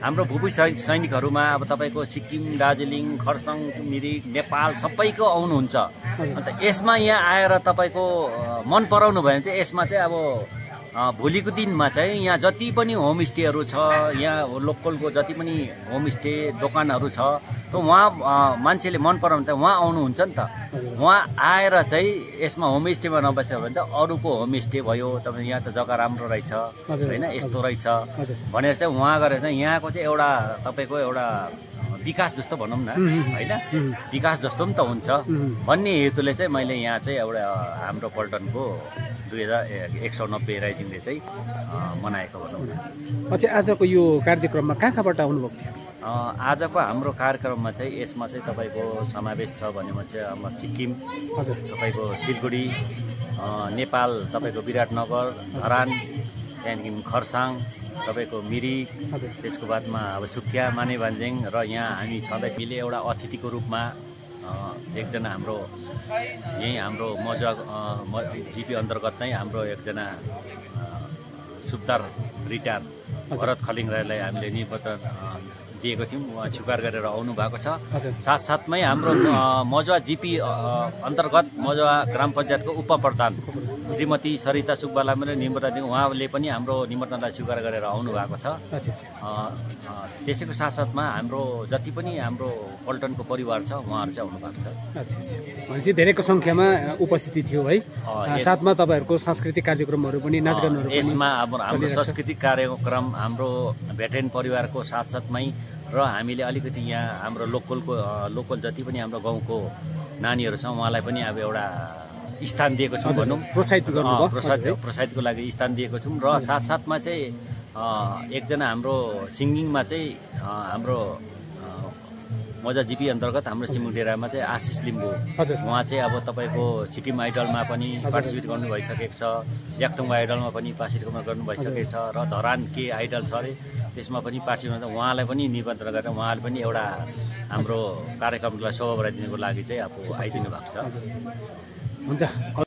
हाम्रो भूपी सैनिकहरुमा अब तपाईको सिक्किम, दार्जिलिङ, खरसाङ, मिरिक, नेपाल सबैको आउनुहुन्छ। अन्त यसमा यहाँ आएर तपाईको मन पराउनु भयो भने चाहिँ यसमा चाहिँ अब भोलिको दिनमा चाहिँ यहाँ जति पनि होमस्टेहरू छ, यहाँ लोकलको जति पनि होमस्टे दोकानहरू छ, त वहाँ मान्छेले मन पराउनु त वहाँ आउनुहुन्छ नि त। वहाँ आएर चाहिँ यसमा होमस्टेमा नबस्छ भने त अरूको होमस्टे भयो, तपाईँ यहाँ त जग्गा राम्रो रहेछ होइन, यस्तो रहेछ भनेर चाहिँ वहाँ गरेर चाहिँ यहाँको चाहिँ एउटा तपाईको एउटा विकास जस्तो भनौँ न होइन, विकास जस्तो पनि त हुन्छ भन्ने हेतुले चाहिँ मैले यहाँ चाहिँ एउटा हाम्रो पल्टनको 2190 राइजिङले चाहिँ मनाएको भनौँ न। अच्छा, आजको यो कार्यक्रममा कहाँबाट आउनुभएको थियो? आजको हाम्रो कार्यक्रममा चाहिँ यसमा चाहिँ तपाईँको समावेश छ भनेमा चाहिँ अब सिक्किम, तपाईँको सिलगढी, नेपाल तपाईँको विराटनगर, धरान, त्यहाँदेखि खरसाङ, तपाईँको मिरिक, त्यसको बादमा अब सुखिया, मानेभन्ज्याङ र यहाँ हामी छँदै हामीले एउटा अतिथिको रूपमा एकजना हाम्रो यही हाम्रो मजुवा जिपी अन्तर्गत नै हाम्रो एकजना सुब्दार रिटायर भरत खलिङ राईलाई हामीले निमन्त्रण दिएको थियौँ। उहाँ स्वीकार गरेर आउनु भएको छ। साथसाथमै हाम्रो मजुवा जिपी अन्तर्गत मजुवा ग्राम पञ्चायतको उपप्रधान श्रीमती सरिता सुब्बालाई पनि निमन्त्रण दियौँ। उहाँले पनि हाम्रो निमन्त्रणलाई स्वीकार गरेर आउनु भएको छ। त्यसैको साथसाथमा हाम्रो जति पनि हाम्रो पल्टनको परिवार छ उहाँहरू चाहिँ आउनु भएको छ। भनेपछि धेरैको सङ्ख्यामा उपस्थिति थियो है। साथमा तपाईँहरूको सांस्कृतिक कार्यक्रमहरू पनि नाचगानहरू पनि यसमा अब हाम्रो सांस्कृतिक कार्यक्रम हाम्रो भेटेरेन परिवारको साथसाथमै र हामीले अलिकति यहाँ हाम्रो लोकल जति पनि हाम्रो गाउँको नानीहरू छ उहाँलाई पनि अब एउटा स्थान दिएको छौँ भनौँ, प्रोत्साहितको लागि स्थान दिएको छौँ। र साथसाथमा चाहिँ एकजना हाम्रो सिङ्गिङमा चाहिँ हाम्रो मजा जिपी अन्तर्गत हाम्रो सिमुङ डेरामा चाहिँ आशिष लिम्बू, उहाँ चाहिँ अब तपाईँको सिक्किम आइडलमा पनि पार्टिसिपेट गर्नु भइसकेको छ, याक्थुङ आइडलमा पनि पार्टिसिपेट गर्नु भइसकेको छ र धरान के आइडल छ अरे त्यसमा पनि पार्टिसिपेट गर्दा उहाँलाई पनि निमन्त्रण गरेर उहाँले पनि एउटा हाम्रो कार्यक्रमलाई शोभा बढाइदिनुको लागि चाहिँ अब आइदिनु भएको छ। हुन्छ।